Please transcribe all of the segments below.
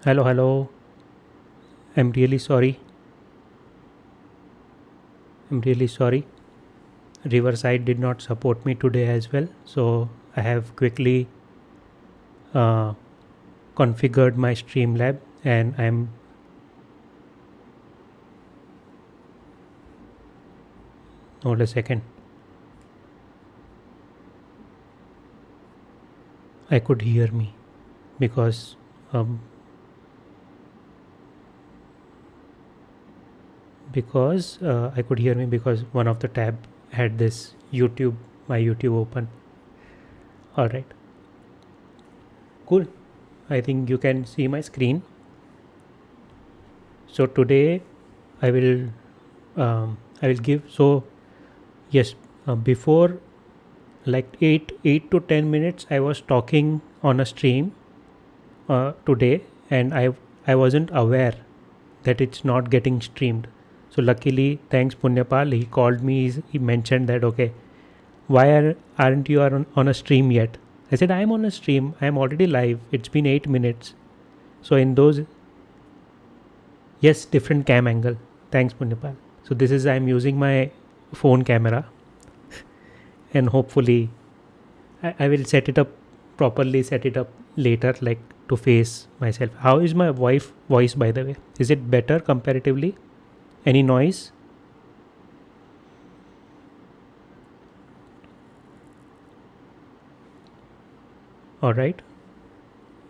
Hello, hello. I'm really sorry. I'm really sorry. Riverside did not support me today as well. So I have quickly uh, configured my Streamlab and I'm. Hold a second. I could hear me because um, I could hear me because one of the tab had this YouTube, my YouTube open. All right. Cool. I think you can see my screen. So today I will give. So yes, before like 8 to 10 minutes I was talking on a stream today, and I wasn't aware that it's not getting streamed. So luckily, thanks Punyapal, he called me. He mentioned that, okay, why aren't you on a stream yet? I said, I'm on a stream, I'm already live, it's been 8 minutes. So in those, yes, different cam angle. Thanks Punyapal. So this is, I'm using my phone camera, and hopefully I will set it up properly, set it up later, like to face myself. How is my voice, by the way? Is it better comparatively? Any noise? All right.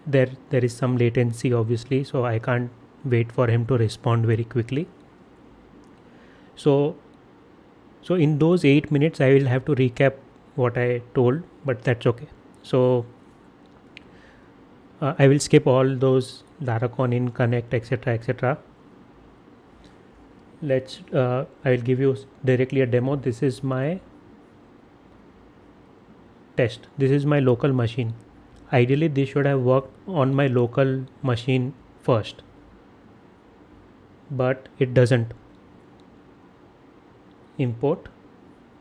There is some latency, obviously, so I can't wait for him to respond very quickly. So in those 8 minutes, I will have to recap what I told, but that's okay. So I will skip all those LaraconIn Connect, etc., etc. Let's. I will give you directly a demo. This is my test. This is my local machine. Ideally, this should have worked on my local machine first, but it doesn't. Import.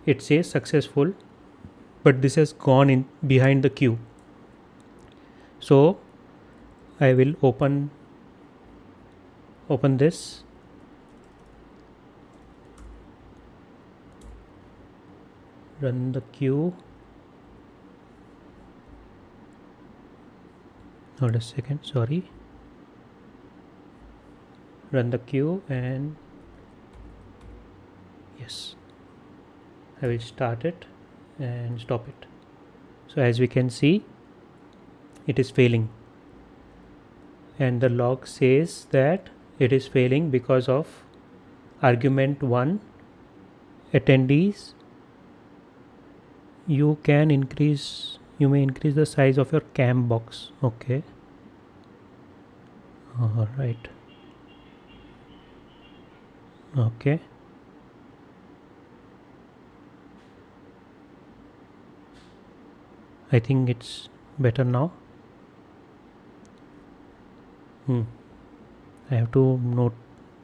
It says successful, but this has gone in behind the queue. So I will open this. Run the queue. Hold a second, sorry. Run the queue, and yes, I will start it and stop it. So as we can see, it is failing, and the log says that it is failing because of argument 1 attendees. You may increase the size of your cam box. Okay, all right. Okay, I think it's better now. I have to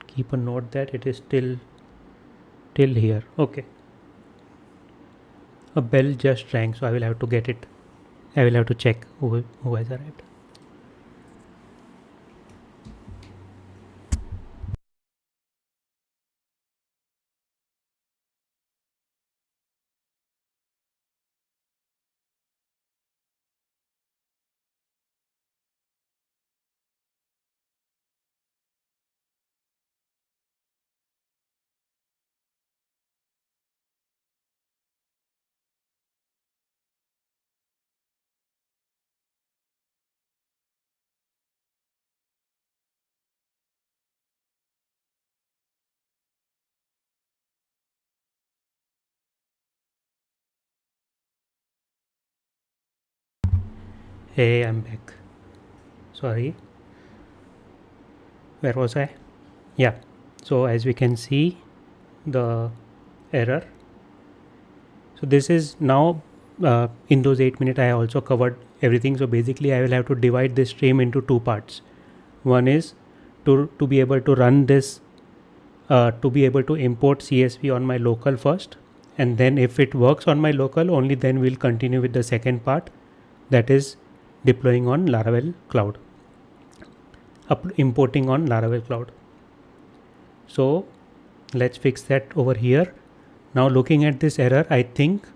keep a note that it is still here. Okay, a bell just rang, so I will have to get it. I will have to check who has arrived. Hey, I'm back. Sorry, where was I? Yeah, so as we can see, the error. So this is now in those 8 minutes I also covered everything. So basically I will have to divide this stream into two parts. One is to be able to run this, to be able to import CSV on my local first, and then if it works on my local, only then we'll continue with the second part, that is deploying on Laravel Cloud. importing on Laravel Cloud. So let's fix that over here. Now looking at this error, I think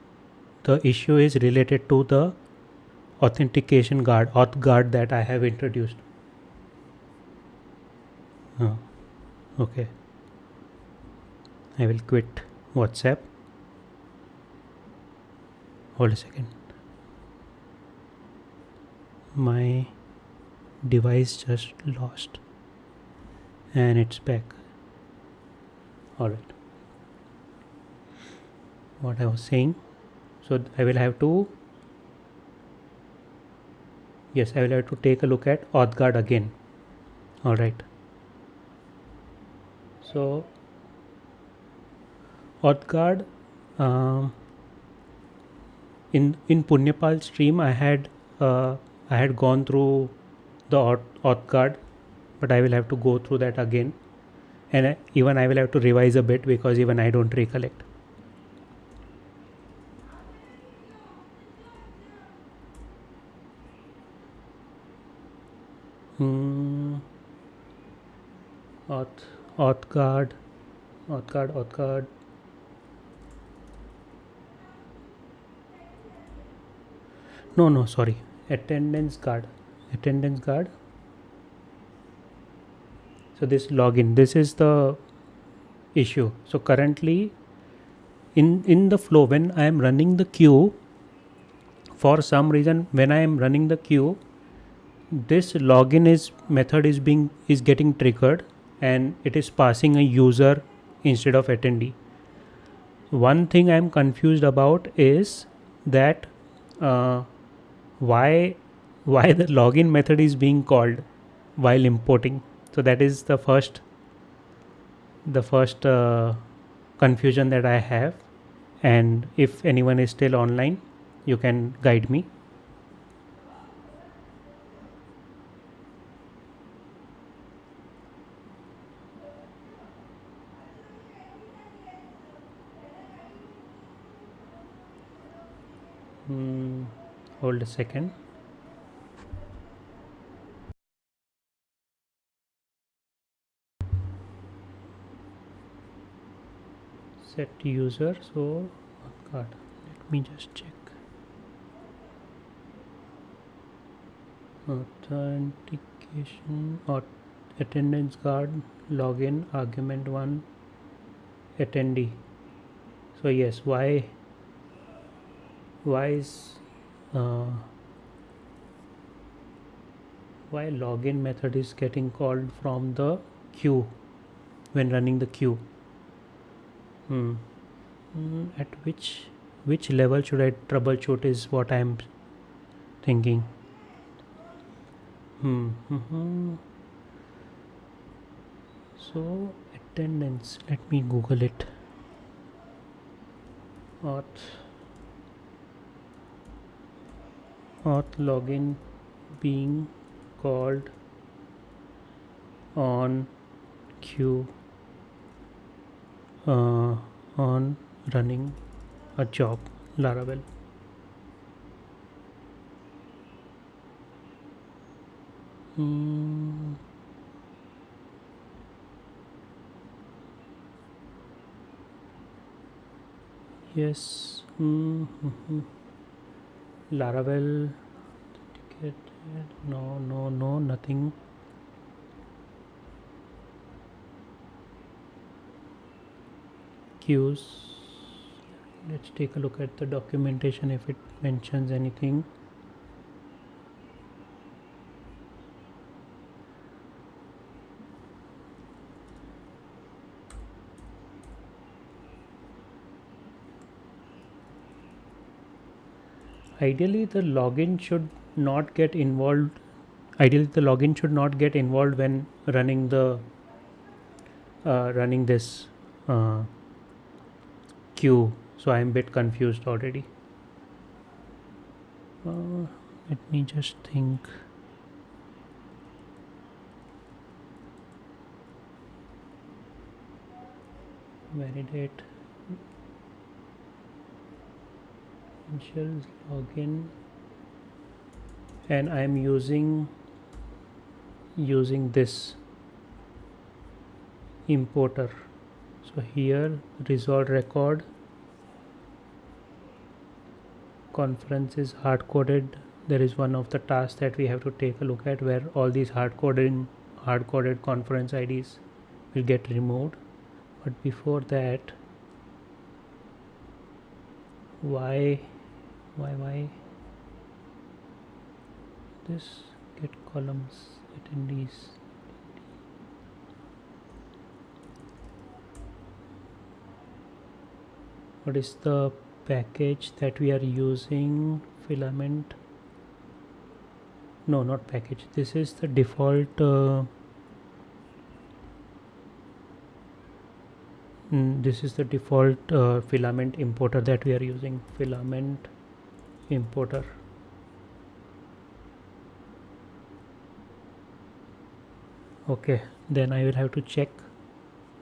the issue is related to the authentication guard, auth guard that I have introduced. Okay, I will quit WhatsApp. Hold a second. My device just lost and it's back. Alright, what I was saying. So I will have to, yes, I will have to take a look at auth guard again. Alright, so auth guard, in Punyapal stream I had gone through the auth guard, but I will have to go through that again, and even I will have to revise a bit because even I don't recollect. Auth guard. No, sorry. Attendance guard. So this login, this is the issue. So currently in the flow, when I am running the queue, for some reason when I am running the queue, this login method is getting triggered and it is passing a user instead of attendee. One thing I am confused about is that why the login method is being called while importing. So that is the first confusion that I have, and if anyone is still online, you can guide me. Hold a second. Set user. So God, let me just check. Authentication or attendance guard, login, argument 1, attendee. So yes, why is why login method is getting called from the queue when running the queue? At which level should I troubleshoot is what I am thinking. So attendance, let me Google it. Auth login being called on queue on running a job Laravel. Yes. Laravel no, nothing. Queues, let's take a look at the documentation if it mentions anything. Ideally the login should not get involved when running this queue. So I am a bit confused already. Let me just think. Validate credentials, login, and I am using using this importer. So here result record conference is hard coded. There is one of the tasks that we have to take a look at where all these hard coded conference IDs will get removed. But before that, why this get columns attendees? What is the package that we are using? Filament? No, not package. This is the default this is the default filament importer that we are using. Filament importer. Okay, then I will have to check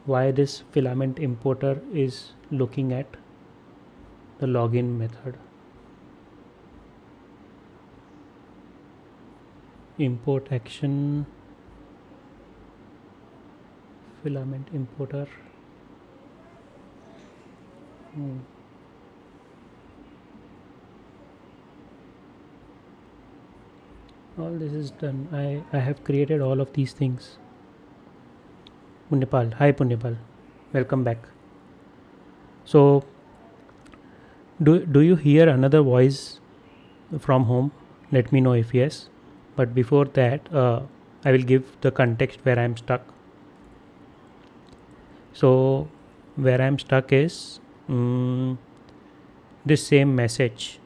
why this filament importer is looking at the login method. Import action, filament importer. All this is done. I have created all of these things. Punyapal, hi Punyapal, welcome back. So do you hear another voice from home? Let me know if yes. But before that, I will give the context where I am stuck. So where I am stuck is this same message.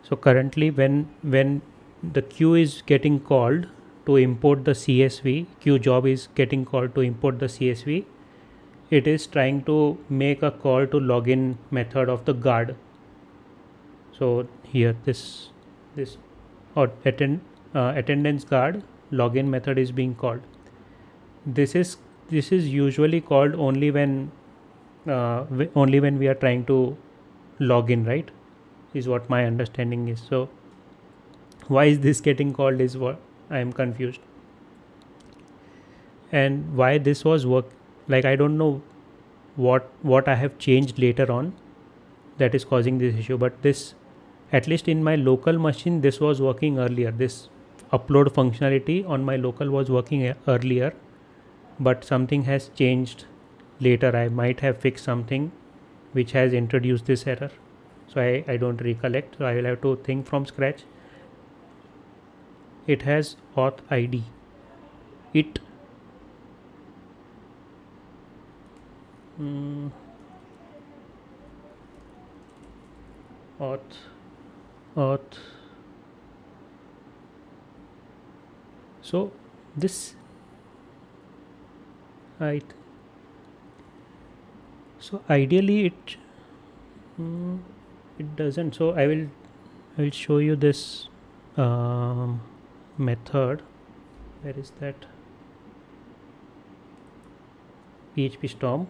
So currently when the queue is getting called to import the CSV, queue job is getting called to import the CSV, it is trying to make a call to login method of the guard. So here this or attendance guard login method is being called. This is usually called only when we are trying to log in, right? Is what my understanding is. So why is this getting called is what I am confused. And why this was like I don't know what I have changed later on that is causing this issue, but this, at least in my local machine, this was working earlier. This upload functionality on my local was working earlier, but something has changed later. I might have fixed something which has introduced this error. So I don't recollect. So I will have to think from scratch. It has auth ID. It auth. So this so ideally it doesn't. So I will show you this method. Where is that? PHP Storm.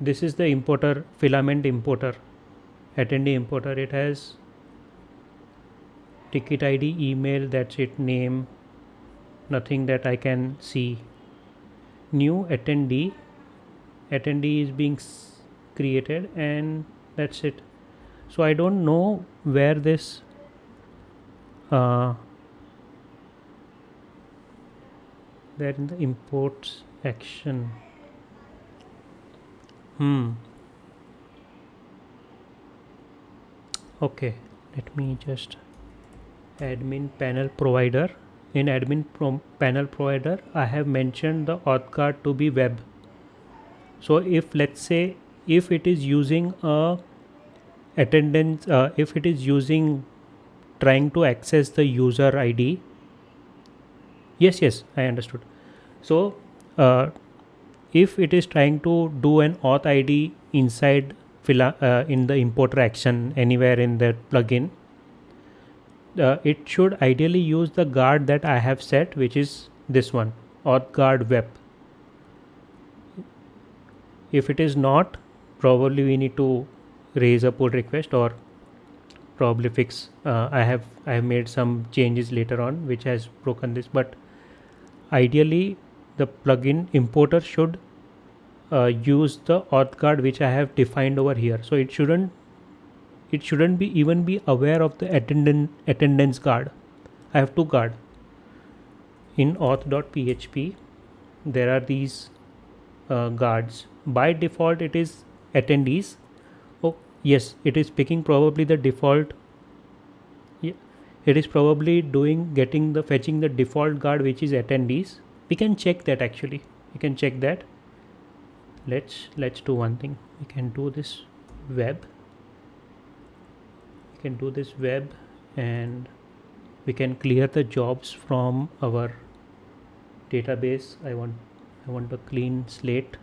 This is the importer, filament importer, attendee importer. It has ticket ID, email, that's it, name, nothing that I can see. New attendee is being created, and that's it. So I don't know where this there in the imports action. Okay, let me just admin panel provider. In admin panel provider, I have mentioned the auth guard to be web. So if, let's say, if it is using a attendance, if it is using trying to access the user ID, yes, I understood. So if it is trying to do an auth ID inside in the importer action anywhere in the plugin, it should ideally use the guard that I have set, which is this one, auth guard web. If it is not, probably we need to raise a pull request or probably fix. I have made some changes later on which has broken this, but ideally the plugin importer should use the auth guard which I have defined over here. So it shouldn't be even be aware of the attendance guard. I have two guard in auth.php. There are these guards. By default it is attendees. Oh yes, it is picking probably the default. Yeah, it is probably getting the fetching the default guard which is attendees. We can check that actually. We can check that. Let's do one thing. We can do this web. We can do this web, and we can clear the jobs from our database. I want a clean slate.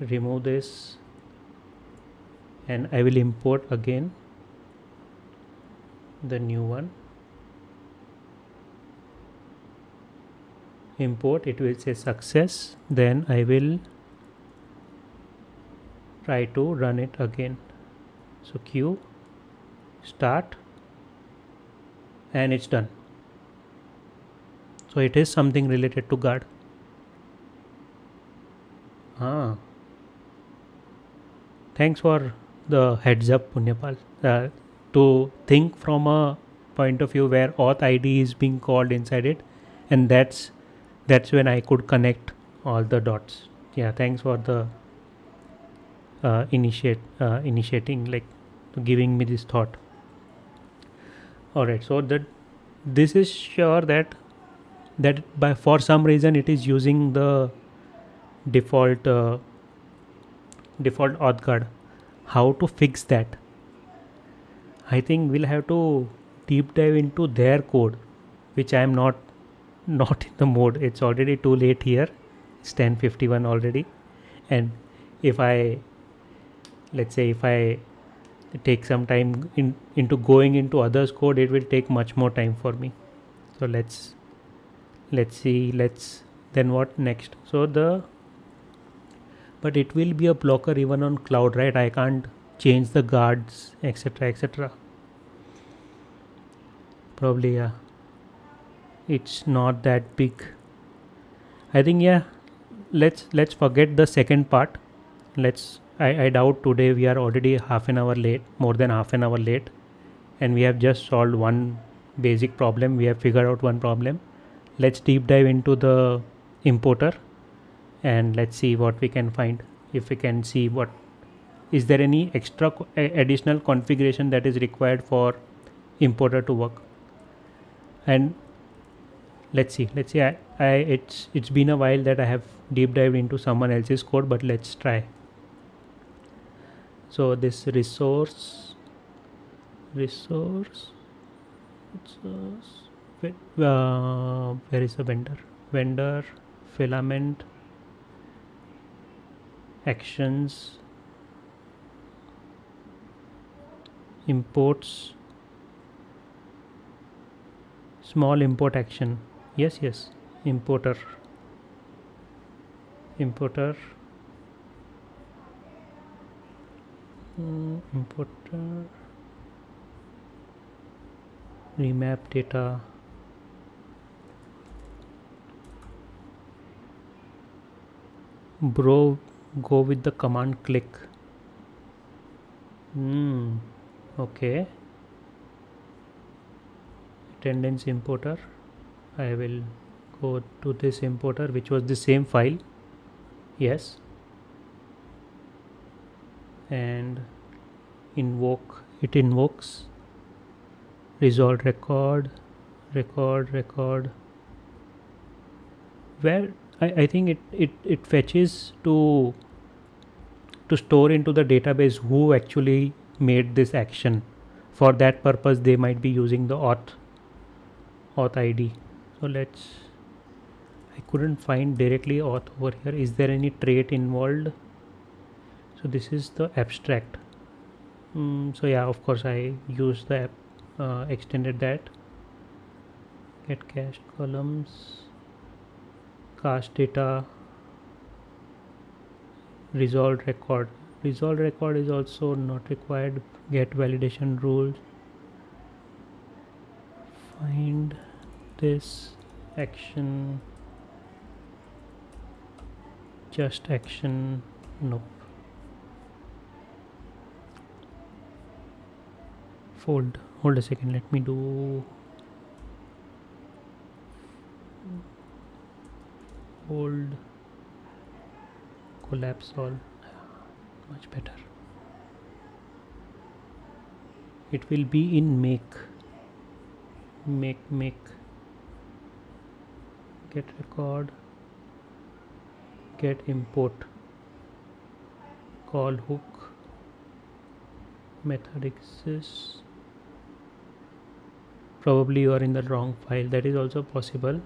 Remove this, and I will import again the new one. Import, it will say success. Then I will try to run it again. So queue, start, and it's done. So it is something related to guard. Thanks for the heads up, Punyapal. To think from a point of view where auth ID is being called inside it, and that's when I could connect all the dots. Yeah, thanks for the initiating, like giving me this thought. All right, so this is sure that by for some reason it is using the default auth guard. How to fix that? I think we'll have to deep dive into their code, which I am not in the mode. It's already too late here. It's 10:51 already, and if I take some time into going into others code, it will take much more time for me. So let's see. Then what next? But it will be a blocker even on cloud, right? I can't change the guards, etc. Probably, yeah. It's not that big. I think, yeah. Let's forget the second part. I doubt today we are already half an hour late, more than half an hour late, and we have just solved one basic problem. We have figured out one problem. Let's deep dive into the importer, and let's see what we can find. If we can see what is there any extra additional configuration that is required for importer to work. And let's see. It's been a while that I have deep dived into someone else's code, but let's try. So this resource where is the vendor filament actions imports small import action. Yes, importer importer remap data. Bro, go with the command click. Okay. Attendance importer. I will go to this importer, which was the same file. Yes. And it invokes resolve record. Where I think it fetches to store into the database who actually made this action. For that purpose they might be using the auth ID. So I couldn't find directly auth over here. Is there any trait involved? So this is the abstract. So yeah, of course I used the extended that. Get cached columns, cast data, resolved record. resolve record is also not required. Get validation rules. Find this action. Just action. Nope. Fold. Hold a second. Let me do. Hold. Collapse all. Much better. It will be in make. Make. Get record. Get import. Call hook. Method exists. Probably you are in the wrong file. That is also possible.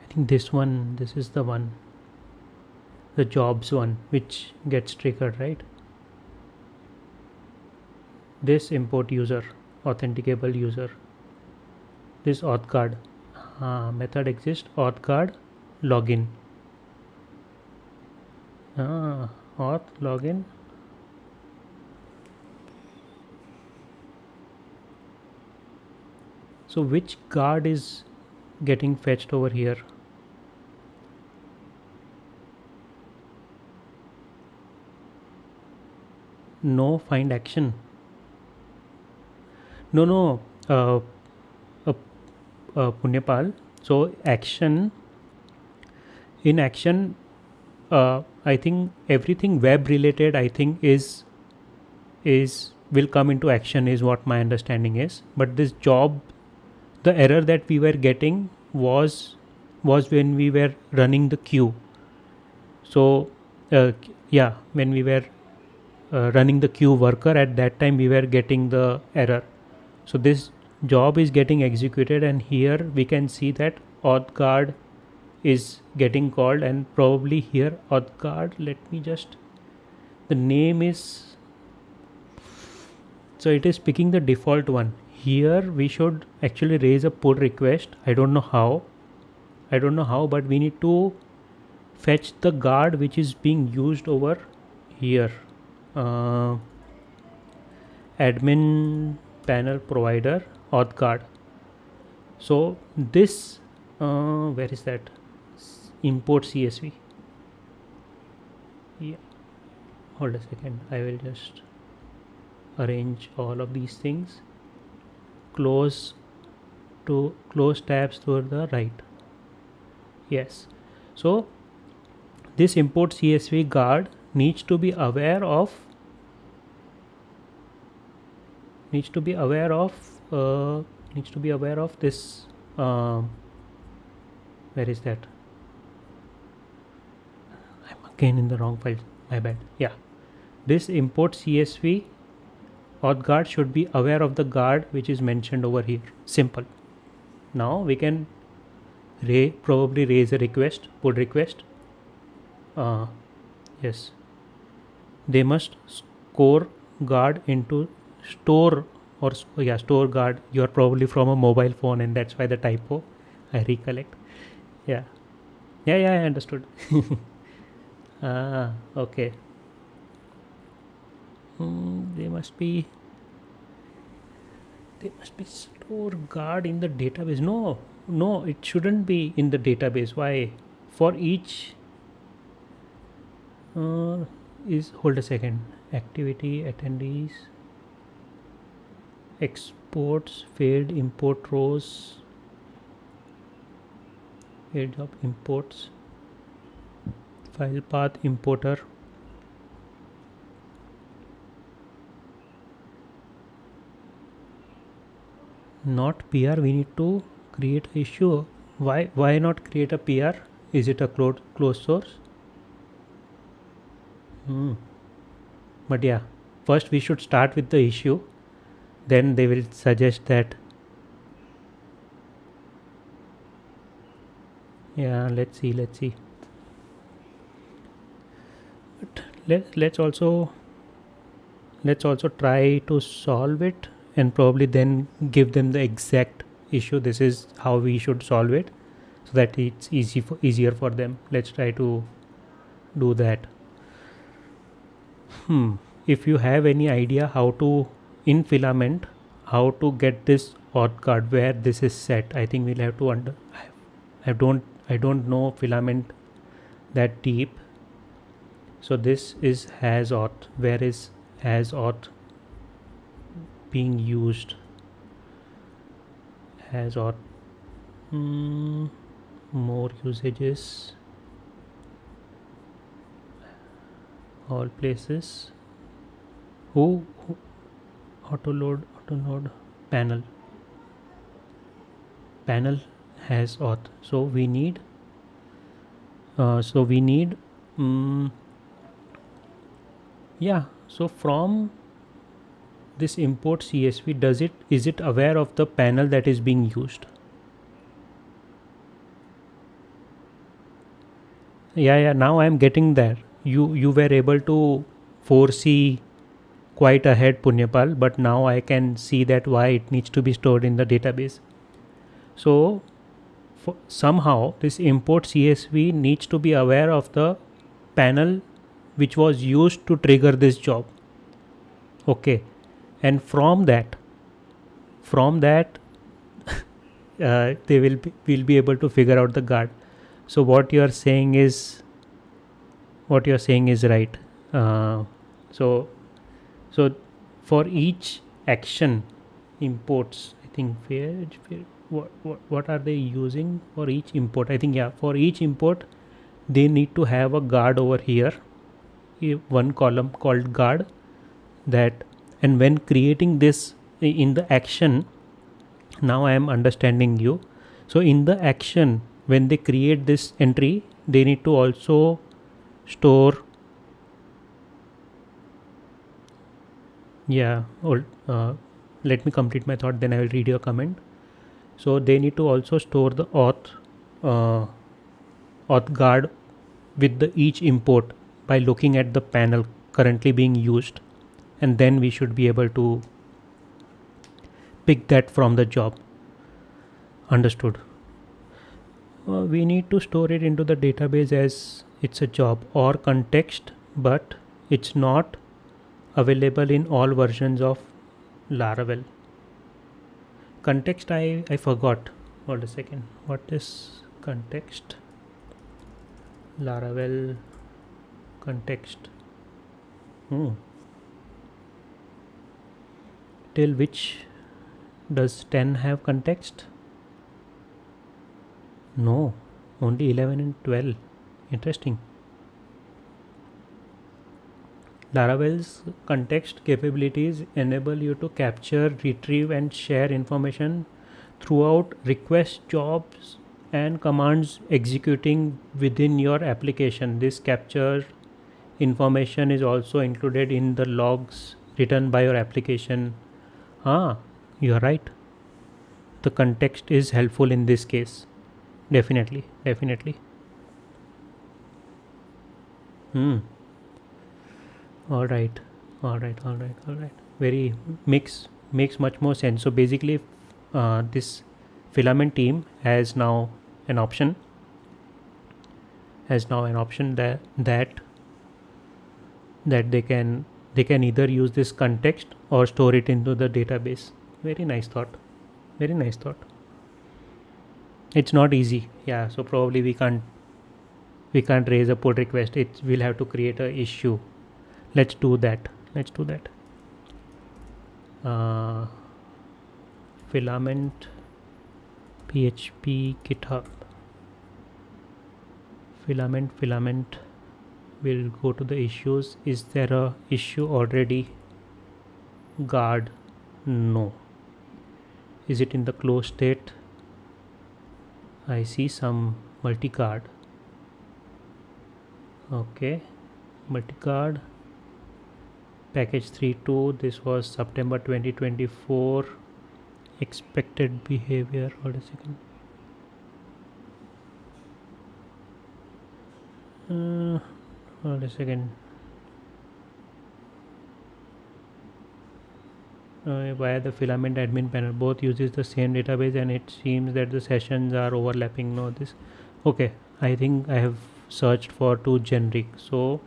I think this is the one, the jobs one, which gets triggered, right? This import user, authenticable user, this auth card, method exists, auth card, login, auth login. So which guard is getting fetched over here? No find action. No, Punyapal. So action, in action, I think everything web related, I think is will come into action, is what my understanding is. But this job, the error that we were getting was when we were running the queue. So yeah, when we were running the queue worker, at that time we were getting the error. So this job is getting executed, and here we can see that auth guard is getting called, and probably here auth guard, let me just, the name is, so it is picking the default one. Here we should actually raise a pull request. I don't know how, but we need to fetch the guard which is being used over here. Admin panel provider auth guard. So this where is that? Import CSV. Yeah, hold a second, I will just arrange all of these things. Close tabs toward the right. Yes, so this import CSV guard needs to be aware of this. Where is that? I'm again in the wrong file, my bad. Yeah, this import CSV auth guard should be aware of the guard which is mentioned over here. Simple. Now we can probably raise a request, pull request. Yes, they must store guard into store, or store guard. You are probably from a mobile phone, and that's why the typo, I recollect. Yeah, I understood. Okay. They must be store guard in the database. No, it shouldn't be in the database. Why? For each is, hold a second, activity, attendees, exports, failed import rows, failed job imports, file path importer. Not PR, we need to create an issue. Why not create a PR? Is it a closed source? But yeah, first we should start with the issue, then they will suggest that. Yeah, let's see. But let's also try to solve it, and probably then give them the exact issue. This is how we should solve it, so that it's easier for them. Let's try to do that. If you have any idea how to, in filament, how to get this auth card where this is set, I think we'll have to I don't know filament that deep. So this is has auth. Where is has auth being used? Has auth more usages, all places. Who auto node panel has auth. So we need yeah. So from this import CSV, is it aware of the panel that is being used? Yeah, now I am getting there. You were able to foresee quite ahead, Punyapal, but now I can see that why it needs to be stored in the database. So somehow this import CSV needs to be aware of the panel which was used to trigger this job. Okay, and from that they will be able to figure out the guard. So what you are saying is right. So for each action imports, I think what are they using for each import? I think, yeah, for each import they need to have a guard over here, one column called guard, that, and when creating this in the action, now I am understanding you. So in the action, when they create this entry, they need to also store, yeah, or let me complete my thought, then I will read your comment. So they need to also store the auth guard with the each import by looking at the panel currently being used, and then we should be able to pick that from the job. Understood. We need to store it into the database as it's a job or context, but it's not available in all versions of Laravel. Context, I forgot. Hold a second. What is context? Laravel context. Till which does 10 have context? No, only 11 and 12. Interesting. Laravel's context capabilities enable you to capture, retrieve, and share information throughout request jobs and commands executing within your application. This capture information is also included in the logs written by your application. You are right. The context is helpful in this case. Definitely. All right. Very makes much more sense. So basically, this filament team has now an option. That they can either use this context or store it into the database. Very nice thought. It's not easy. Yeah. So probably we can't raise a pull request. We'll have to create a issue. Let's do that. Filament PHP GitHub. Filament. We'll go to the issues. Is there a issue already? Guard. No. Is it in the closed state? I see some multi-guard. Okay. Multi-guard. Package 3.2. This was September 2024. Expected behavior. Hold a second. Hold a second. Via the filament admin panel, both uses the same database, and it seems that the sessions are overlapping. No, this. Okay, I think I have searched for to generic. So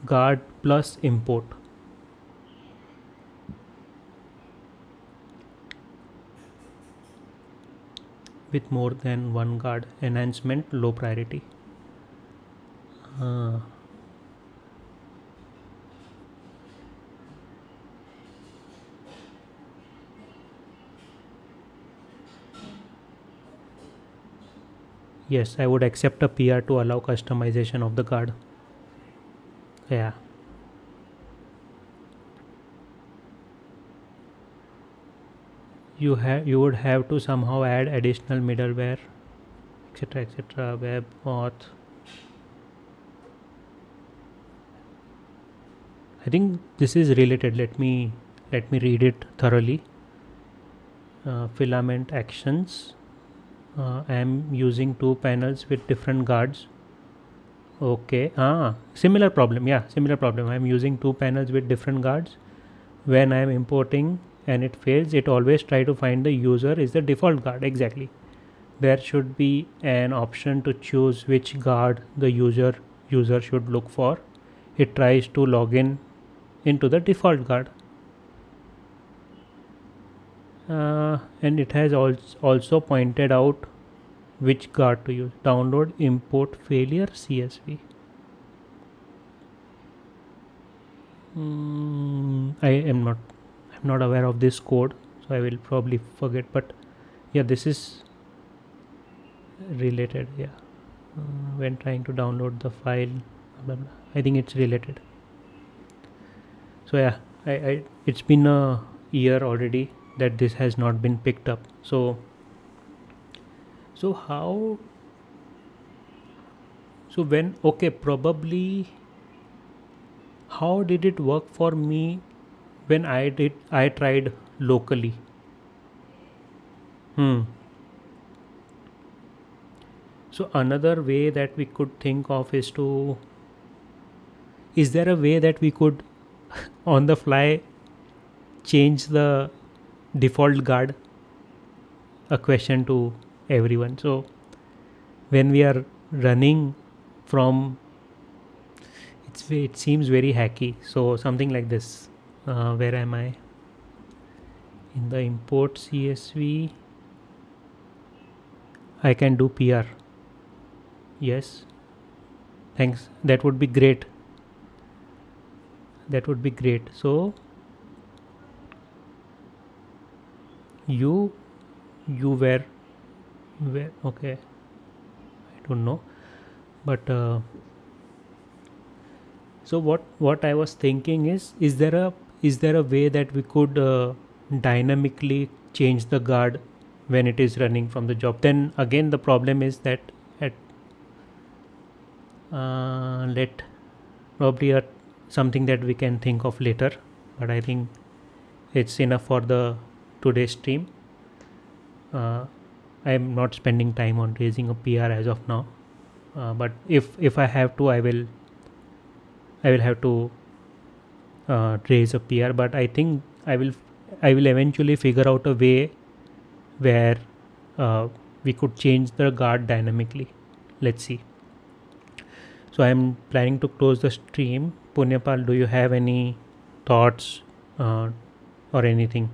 guard plus import. With more than one guard, enhancement low priority. Yes, I would accept a PR to allow customization of the guard. Yeah. You would have to somehow add additional middleware, etc. Web auth. I think this is related. Let me read it thoroughly. Filament actions. I am using two panels with different guards. Okay. Similar problem. Yeah, similar problem. I am using two panels with different guards. When I am importing and it fails, it always try to find the user is the default guard. Exactly. There should be an option to choose which guard the user should look for. It tries to log in into the default guard. And it has also pointed out which guard to use. Download import failure CSV. I'm not aware of this code, so I will probably forget, but yeah, this is related. Yeah. When trying to download the file, blah, blah. I think it's related. So yeah, it's been a year already that this has not been picked up. So how, so when, okay, probably how did it work for me when I tried locally? So another way that we could think of is there a way that we could on the fly change the default guard? A question to everyone. So when we are running from, it seems very hacky. So something like this. Where am I? In the import CSV, I can do PR. Yes. Thanks. That would be great. So you were okay. I don't know, but so what I was thinking is there a way that we could dynamically change the guard when it is running from the job? Then again the problem is that at let probably something that we can think of later, but I think it's enough for the today's stream. I am not spending time on raising a PR as of now, but if I have to, I will have to raise a PR. But I think I will eventually figure out a way where we could change the guard dynamically. Let's see. So I am planning to close the stream. Punyapal, do you have any thoughts or anything?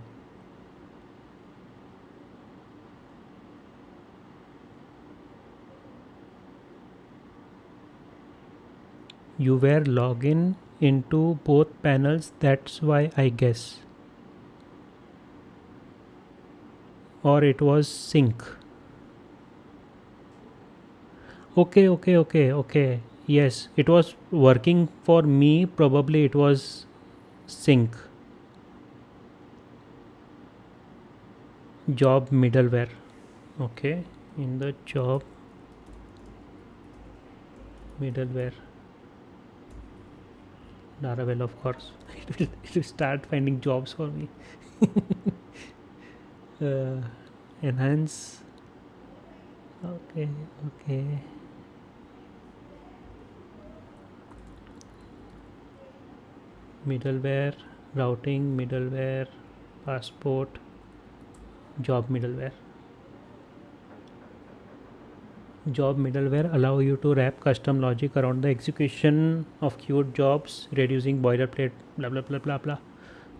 You were login into both panels, that's why I guess. Or it was sync. Okay. Yes, it was working for me. Probably it was sync. Job middleware. Okay, in the job middleware. Laravel, of course. It will start finding jobs for me. Enhance. Okay. Middleware, routing, middleware, passport, job middleware. Job middleware allow you to wrap custom logic around the execution of queued jobs, reducing boilerplate, blah blah blah blah blah.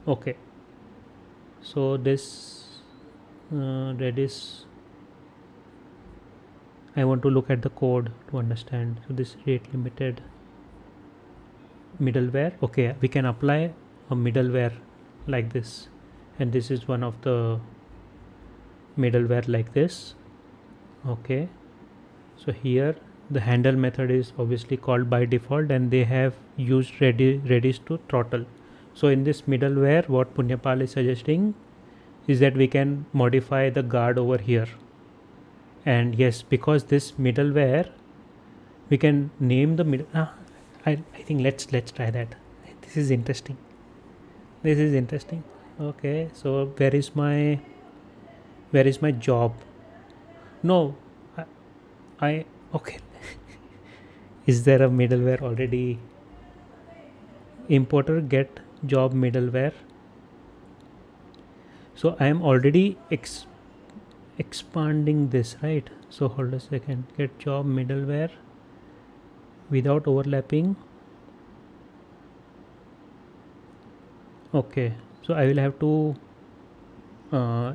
Okay, so this Redis, I want to look at the code to understand. So this rate limited middleware. Okay, we can apply a middleware like this, and this is one of the middleware like this. Okay, so here the handle method is obviously called by default, and they have used Redis to throttle. So in this middleware, what Punyapal is suggesting is that we can modify the guard over here. And yes, because this middleware, we can name the middle. I think let's try that. This is interesting. This is interesting. Okay, so where is my job? No, I okay. Is there a middleware already? Importer get job middleware. So I am already expanding this, right? So hold a second. Get job middleware without overlapping. Okay, so I will have to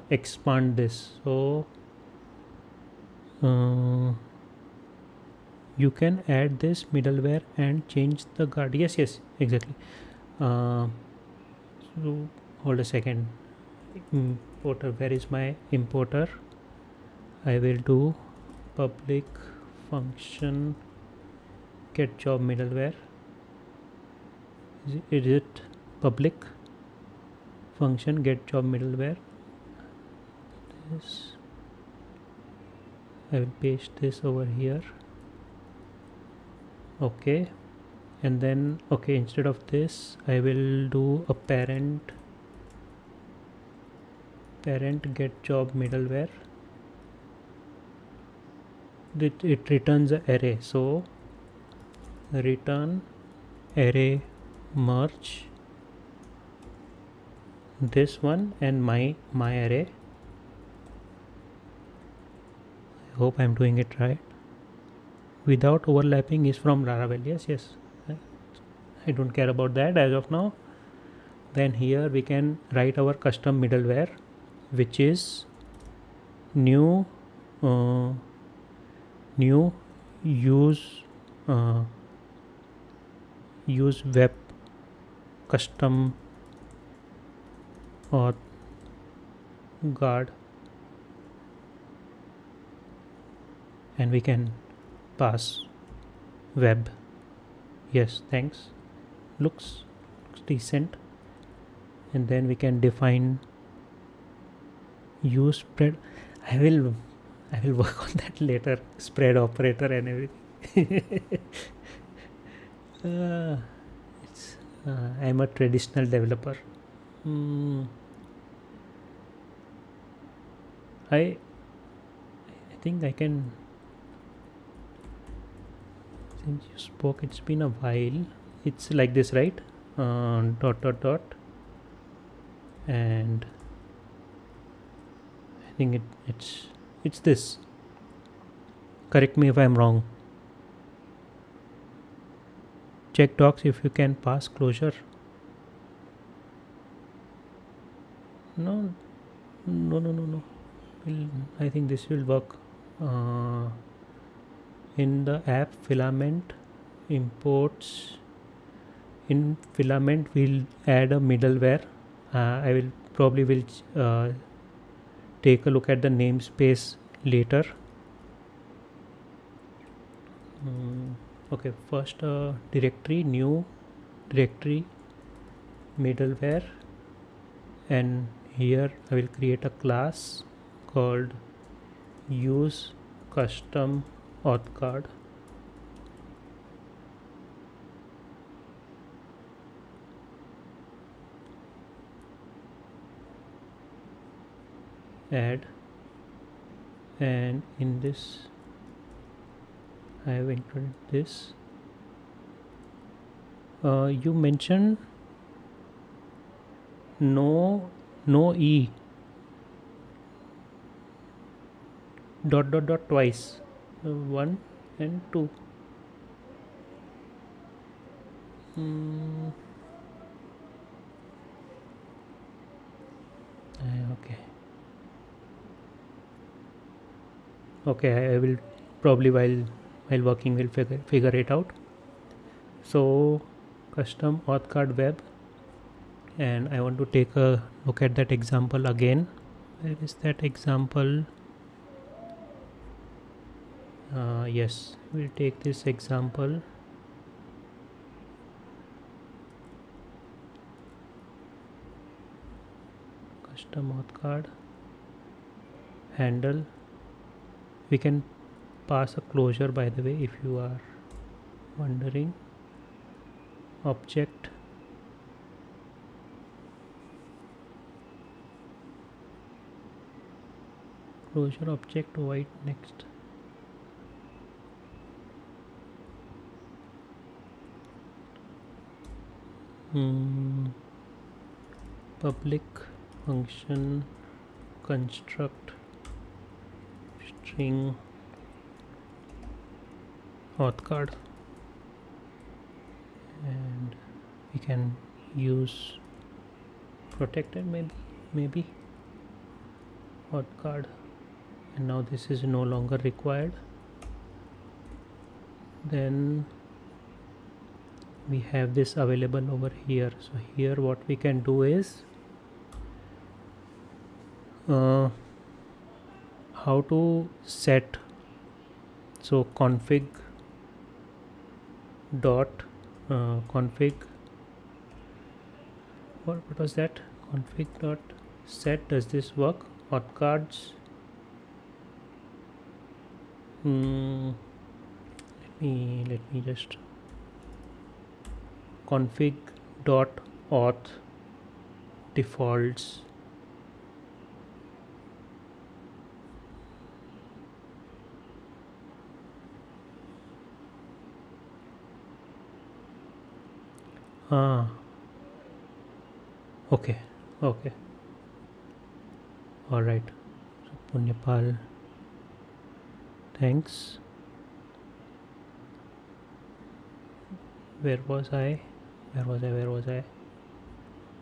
expand this. So you can add this middleware and change the guard. Yes, exactly. So hold a second. Importer, where is my importer? I will do public function get job middleware. Is it public function get job middleware? This, I will paste this over here. Okay, and then okay, instead of this I will do a parent get job middleware. It returns an array, so return array merge this one and my array. I hope I'm doing it right. Without overlapping is from Laravel. Yes, I don't care about that as of now. Then here we can write our custom middleware, which is new use web custom or guard, and we can pass web. Yes, thanks. Looks decent. And then we can define use spread. I will work on that later. Spread operator and everything. I'm a traditional developer. I think I can. Since you spoke, it's been a while. It's like this, right? Dot, and I think it's this. Correct me if I'm wrong. Check docs if you can pass closure. No. I think this will work. In the app filament imports, in filament we'll add a middleware. I will probably take a look at the namespace later. Okay, first directory, new directory, middleware, and here I will create a class called use custom auth card. Add, and in this I have included this. You mentioned no e dot twice. 1 and 2. Okay. Okay, I will probably while working will figure it out. So custom auth card web, and I want to take a look at that example again. Where is that example? Yes, we'll take this example. Custom auth card handle. We can pass a closure, by the way, if you are wondering. Object, closure object void next. Public function construct string auth card, and we can use protected maybe auth card, and now this is no longer required. Then we have this available over here. So here what we can do is how to set. So config dot config, what was that? Config dot set. Does this work? Auth cards. Let me just config dot auth defaults. Okay. All right. So Punyapal, thanks. Where was I?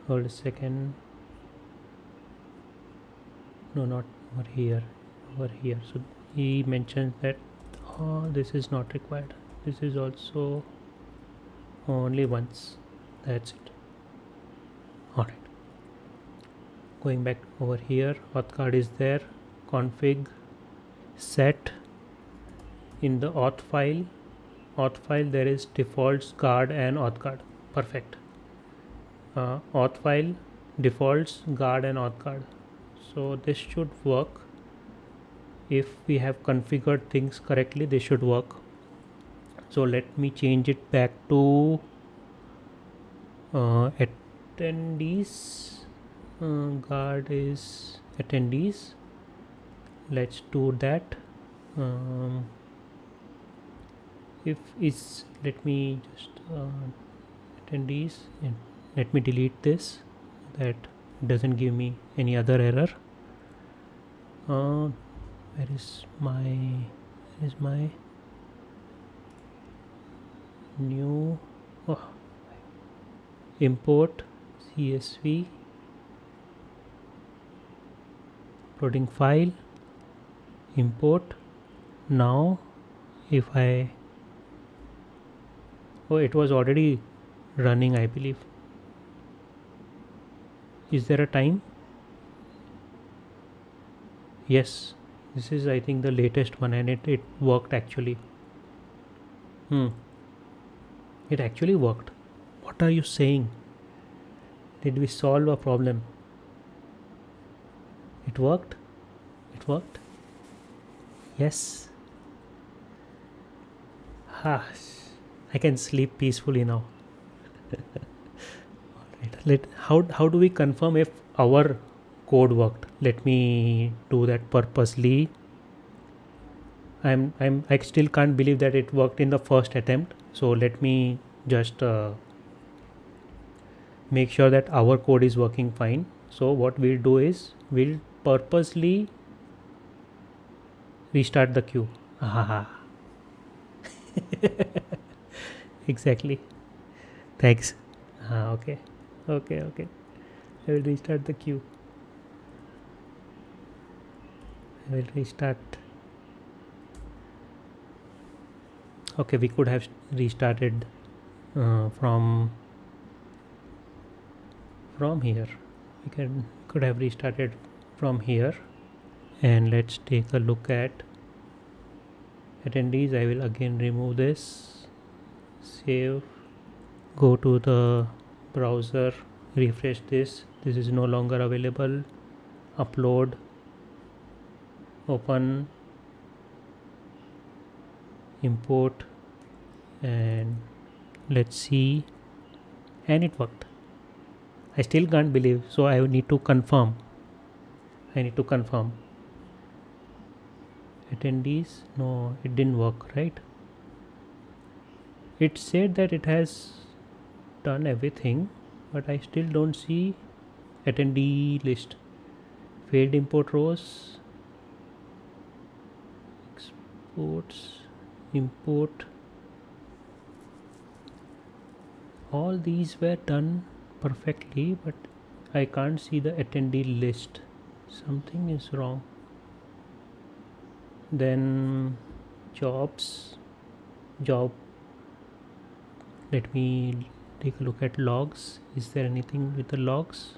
Hold a second. No, not over here. So he mentioned that this is not required. This is also only once. That's it. All right. Going back over here, auth card is there. Config set. In the auth file there is defaults, guard and auth card. Perfect. Auth file, defaults, guard and auth card. So this should work. If we have configured things correctly, this should work. So let me change it back to attendees. Guard is attendees. Let's do that. Let me just attendees, and let me delete this, that doesn't give me any other error. Where is my new import CSV, uploading file, import. Now if it was already running, I believe. Is there a time? Yes, this is I think the latest one, and it worked actually. It actually worked. What are you saying? Did we solve a problem? It worked? Yes. I can sleep peacefully now. Alright. How do we confirm if our code worked? Let me do that purposely. I still can't believe that it worked in the first attempt. So let me just make sure that our code is working fine. So what we'll do is we'll purposely restart the queue. Ah, exactly. Thanks. Okay. Okay, okay. I will restart the queue. I will restart. Okay, we could have restarted from here. We could have restarted from here. And let's take a look at attendees. I will again remove this. Save. Go to the browser. Refresh this. This is no longer available. Upload. Open. Import. And let's see. And it worked. I still can't believe, so I need to confirm. Attendees, no, it didn't work, right? It said that it has done everything, but I still don't see attendee list. Failed import rows, exports, import, all these were done perfectly, but I can't see the attendee list. Something is wrong. Then job, let me take a look at logs. Is there anything with the logs?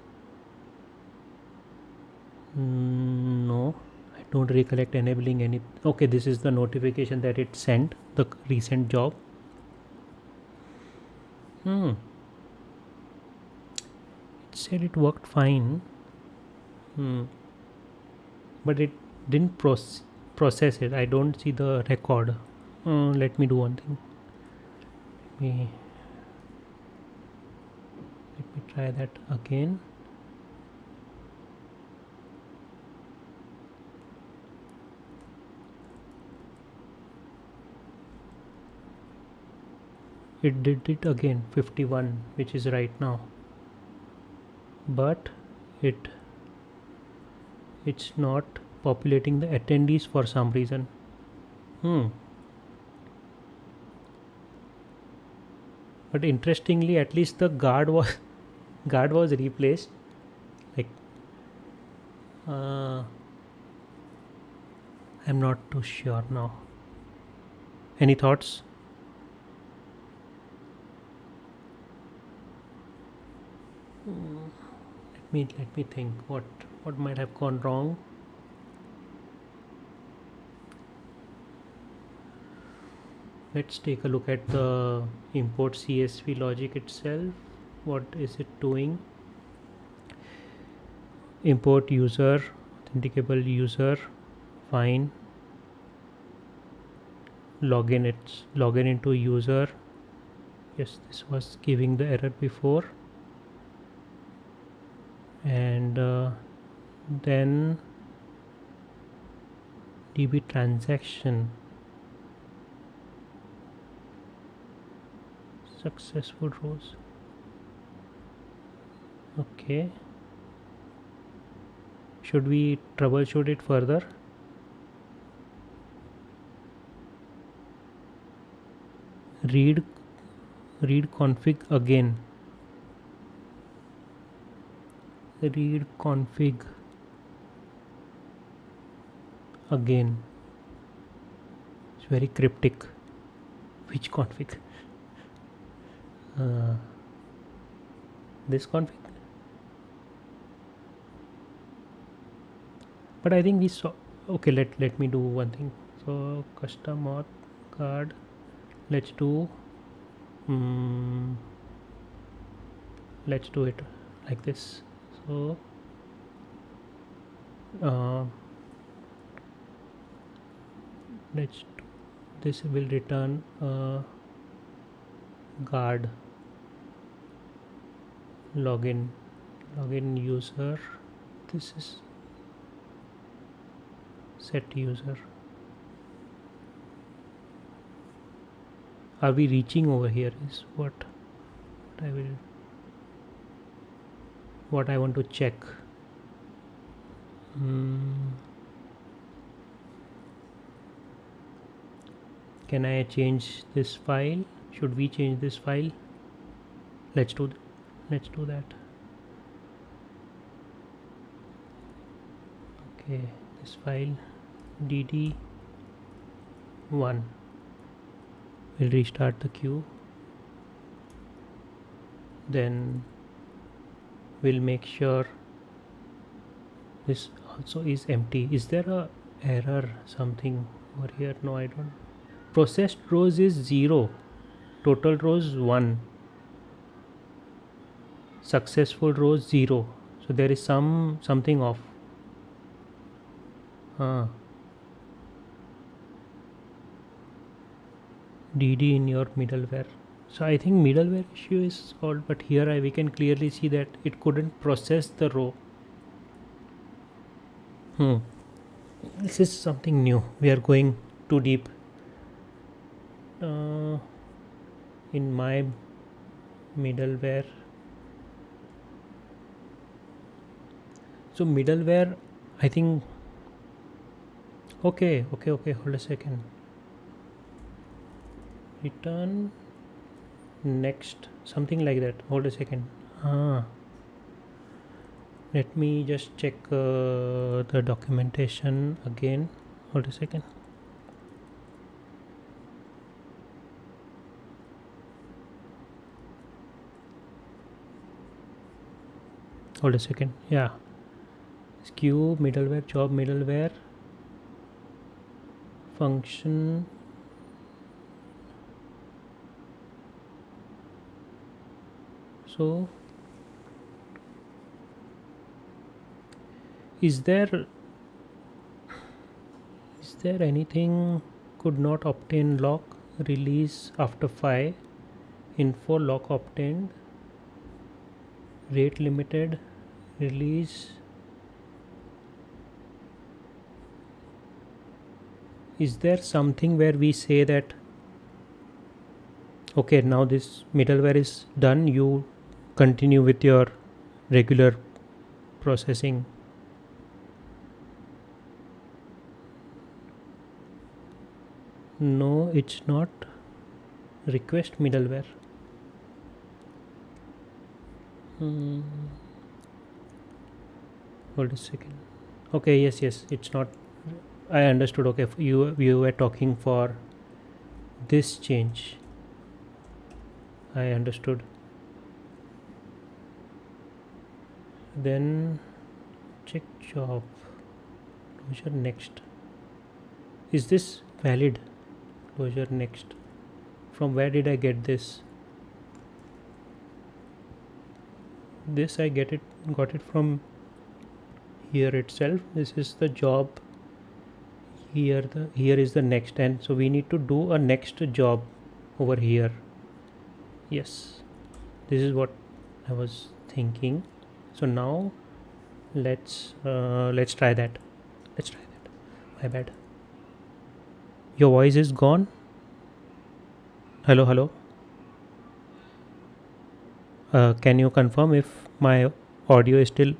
No, I don't recollect enabling any. Okay, this is the notification that it sent, the recent job. It said it worked fine, but it didn't process it. I don't see the record. Let me do one thing. Let me try that again. It did it again, 51, which is right now, but it's not populating the attendees for some reason. But interestingly, at least the guard was replaced. Like, I'm not too sure now. Any thoughts? Let me think. What might have gone wrong? Let's take a look at the import CSV logic itself. What is it doing? Import user, authenticable user, fine. Login into user. Yes, this was giving the error before. And then db transaction, successful rows. Okay, should we troubleshoot it further? Read config again. Read config again. It's very cryptic. Which config? This config. But I think we saw. Okay, let me do one thing. So custom auth card. Let's do. Let's do it like this. So let's do, this will return guard login user. This is set user. Are we reaching over here is what I want to check. Can I change this file? Should we change this file? Let's do that. Okay, this file dd1. We'll restart the queue. Then we'll make sure this also is empty. Is there a error something over here? No, I don't. Processed rows is 0, total rows 1, successful rows 0. So there is something off. DD in your middleware. So I think middleware issue is solved, but here we can clearly see that it couldn't process the row. This is something new. We are going too deep. In my middleware. So middleware, I think. Okay. Hold a second. Return next, something like that. Hold a second. Let me just check the documentation again. Hold a second. Hold a second. Yeah. Queue middleware, job middleware, function. So is there anything could not obtain lock, release after 5, info lock obtained, rate limited, release. Is there something where we say that okay, now this middleware is done, you continue with your regular processing? No, it's not. Request middleware. Hold a second. Okay, yes, it's not. I understood. Okay, you were talking for this change. I understood. Then check job closure next. Is this valid? Closure next. From where did I get this? This I got it from here itself. This is the job. Here is the next, and so we need to do a next job over here. Yes, this is what I was thinking. So now let's try that. My bad. Your voice is gone. Hello. Can you confirm if my audio is still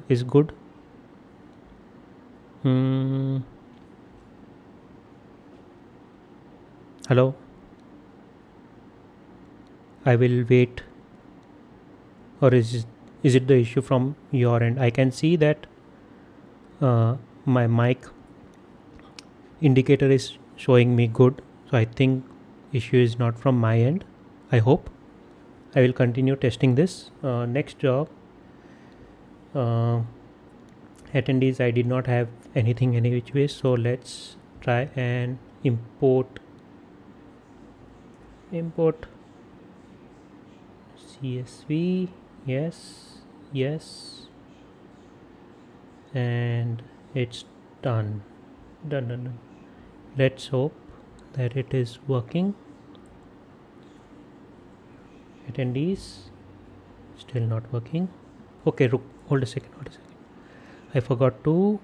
is good? Hello. I will wait. Or is it the issue from your end? I can see that my mic indicator is showing me good, so I think issue is not from my end. I hope. I will continue testing this. Next job, attendees. I did not have anything any which way, so let's try and import CSV. Yes, and it's done. Let's hope that it is working. Attendees still not working. Okay, hold a second. I forgot to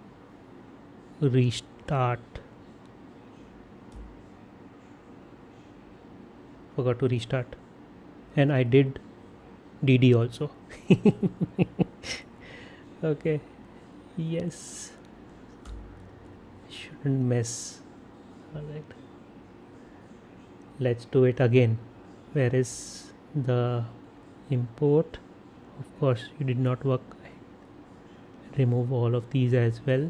restart. And I did DD also. Okay, yes, shouldn't mess All right, let's do it again. Where is the import? Of course you did not work. Remove all of these as well,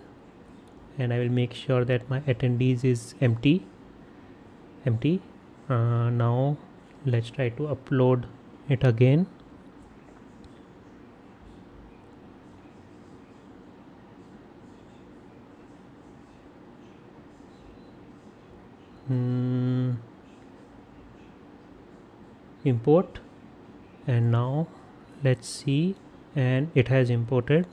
and I will make sure that my attendees is empty. Now let's try to upload it again. Import, and now let's see, and it has imported,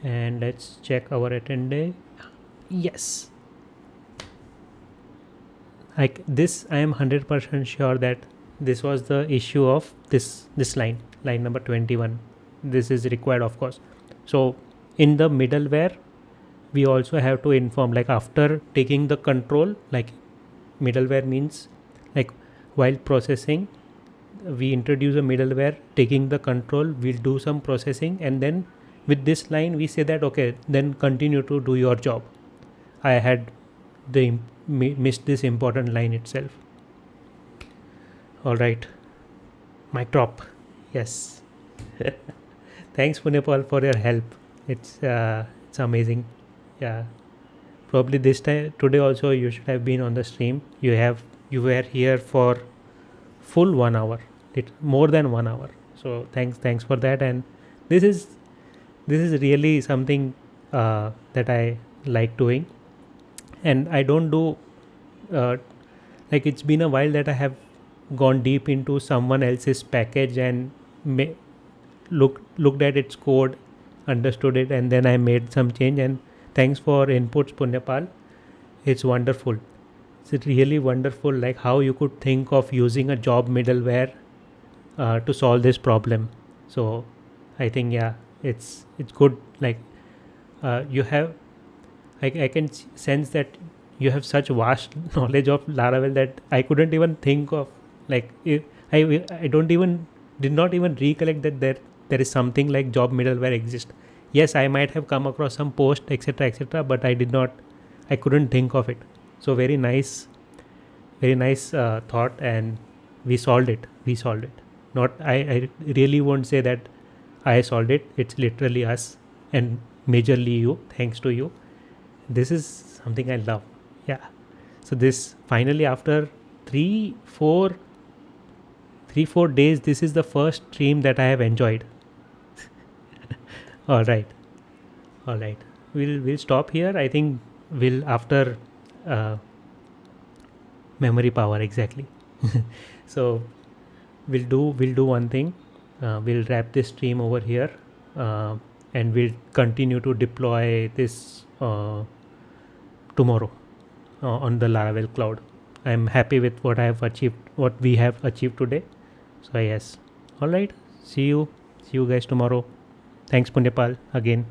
and let's check our attendee. Yes, this I am 100% sure that this was the issue of this line number 21. This is required, of course. So in the middleware we also have to inform, like after taking the control, like middleware means like while processing we introduce a middleware taking the control, we'll do some processing, and then with this line we say that okay, then continue to do your job. I had missed this important line itself. All right, mic drop. Yes. Thanks Punepal for your help. It's amazing. Yeah, probably this time today also you should have been on the stream. You were here for full 1 hour, more than 1 hour. So thanks for that. And this is really something that I like doing, and I don't do like it's been a while that I have gone deep into someone else's package and looked at its code, understood it, and then I made some change. And thanks for inputs Punyapal. It's wonderful. It's really wonderful, like how you could think of using a job middleware to solve this problem. So I think it's good. Like you have, I can sense that you have such vast knowledge of Laravel that I couldn't even think of. Like I don't even did not even recollect that there is something like job middleware exists. Yes, I might have come across some post, etc., but I couldn't think of it. So very nice thought, and we solved it. Not I really won't say that I solved it. It's literally us, and majorly you. Thanks to you. This is something I love. Yeah. So this finally, after 3-4 days, this is the first stream that I have enjoyed. All right. We'll stop here. I think we'll after memory power, exactly. So we'll do one thing. We'll wrap this stream over here, and we'll continue to deploy this tomorrow on the Laravel Cloud. I'm happy with what we have achieved today. So yes. All right. See you guys tomorrow. Thanks Punyapal again.